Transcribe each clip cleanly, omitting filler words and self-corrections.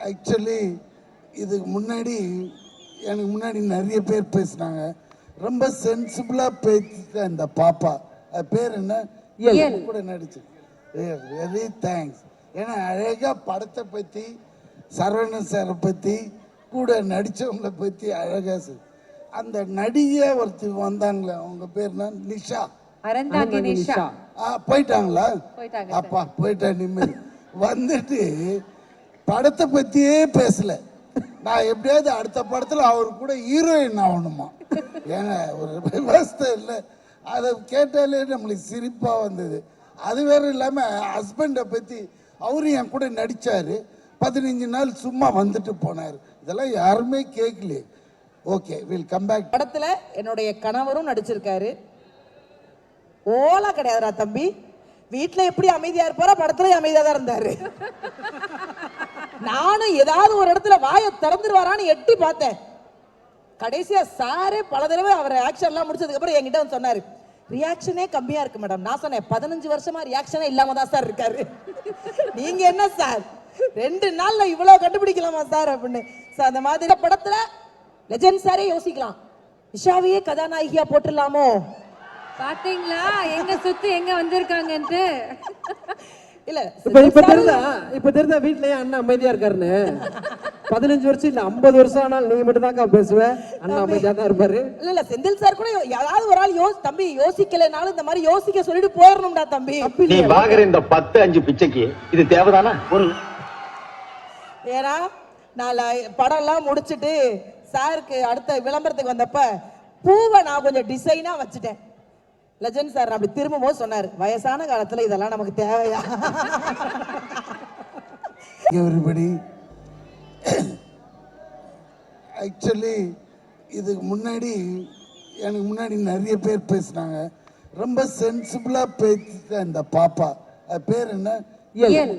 Actually இதுக்கு முன்னாடி எனக்கு முன்னாடி நிறைய பேர் பேசினாங்க. ரொம்ப சென்சிபிளாக பேசிட்ட இந்த பாப்பா, அது பேர் என்ன, கூட நடிச்சு, வெரி தேங்க்ஸ். ஏன்னா அழகாக படத்தை பற்றி, சரவணன் சாரை பற்றி, கூட நடித்தவங்களை பற்றி அழகாக அந்த நடிகை ஒருத்தி வந்தாங்களே, அவங்க பேர் என்ன, நிஷா. போயிட்டாங்களா? அப்பா போயிட்டா நிம்மதி. வந்துட்டு படத்தை பற்றியே பேசல. நான் எப்படியாவது அடுத்த படத்தில் அவர் கூட ஹீரோயின் ஆகணுமா? ஏங்க ஒரு விவசாய இல்லை. அதை கேட்டாலே நம்மளுக்கு சிரிப்பாக வந்தது. அது வேற இல்லாமல் ஹஸ்பண்டை பற்றி அவரும் என் கூட நடித்தார். 15 நாள் சும்மா வந்துட்டு போனார். இதெல்லாம் யாருமே கேட்கலையே. Okay, will come back. படத்தில் என்னுடைய கணவரும் நடிச்சிருக்காரு. ஓலா கிடையாதுடா தம்பி. வீட்டில் எப்படி அமைதியாக இருப்பாரோ படத்துல அமைதியாக தான் இருந்தாரு. நானும் ஏதாவது ஒரு இடத்துல வாயை திறந்துருவாரான்னு எட்டி பார்த்தேன். கடைசியா சாரே பல தடவை அவர் ஆக்ஷன்லாம் முடிச்சதுக்கு அப்புறம் என்கிட்ட வந்து சொன்னாரு, ரியாக்ஷனே கம்மியா இருக்கு மேடம். நான் சொன்னேன், 15 வருஷமா ரியாக்ஷனே இல்லாம தான் சார் இருக்காரு. நீங்க என்ன சார் 2 நாள்ல இவ்வளவு கண்டுபிடிக்கலாமா சார் அப்படின்னு. சார் அந்த மாதிரி படத்துல லெஜெண்ட் சாரே யோசிக்கலாம், நிஷாவையே கதாநாயகியா போட்டுடலாமோ. பாத்தீங்களா எங்க சுத்தி எங்க வந்திருக்காங்கன்ட்டு. இல்ல இப்ப தெரிஞ்சா வீட்லயே அண்ணா அமைதியா இருக்காருன்னு. 15 வருஷம் இல்ல 50 வருஷம் ஆனால் நீங்க மட்டும் தான் பேசுவேன். அண்ணா அமைதியா தான் இருப்பாரு. இல்ல செந்தில் சார் கூட யாராவது ஒரு ஆள் தம்பி யோசிக்கலனாலும் இந்த மாதிரி யோசிக்க சொல்லிட்டு போயிடணும்டா தம்பி. நீ வாங்குற இந்த 10-5 பிச்சைக்கு இது தேவைதானா? ஏன்னா நான் படம் எல்லாம் முடிச்சுட்டு சாருக்கு அடுத்த விளம்பரத்துக்கு வந்தப்ப பூவை நான் கொஞ்சம் டிசைனா வச்சுட்டேன். லெஜெண்ட் சார் அப்படி திரும்பவும் சொன்னார், வயசான காலத்துல இதெல்லாம் நமக்கு தேவையா? எவ்ரிபடி, ஆக்சுவலி இதுக்கு முன்னாடி எனக்கு முன்னாடி நிறைய பேர் பேசினாங்க. ரொம்ப சென்சிபிளாக பேசிட்ட இந்த பாப்பா, அது பேர் என்ன,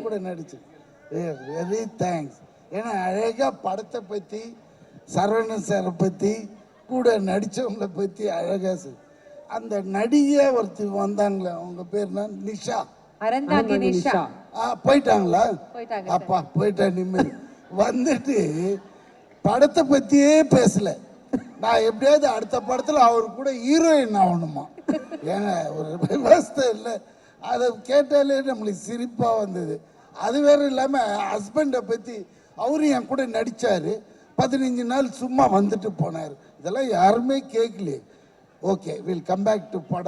கூட நடிச்சு, வெரி தேங்க்ஸ். ஏன்னா அழகாக படத்தை பற்றி, சரவணன் சாரை பற்றி, கூட நடித்தவங்களை பற்றி அழகாக அந்த நடிகை ஒருத்தி வந்தாங்களே, அவங்க பேர் என்ன, நிஷா. போயிட்டாங்களா? அப்பா போயிட்டா நிம்மதி. வந்துட்டு படத்தை பற்றியே பேசல. நான் எப்படியாவது அடுத்த படத்தில் அவர் கூட ஹீரோயின் ஆகணுமா? ஏங்க ஒரு விவசாய இல்லை. அதை கேட்டாலே நம்மளுக்கு சிரிப்பாக வந்தது. அது வேற இல்லாமல் ஹஸ்பண்டை பற்றி அவரும் என் கூட நடித்தார். 15 நாள் சும்மா வந்துட்டு போனார். இதெல்லாம் யாருமே கேட்கலையே. Okay, will come back to படம்.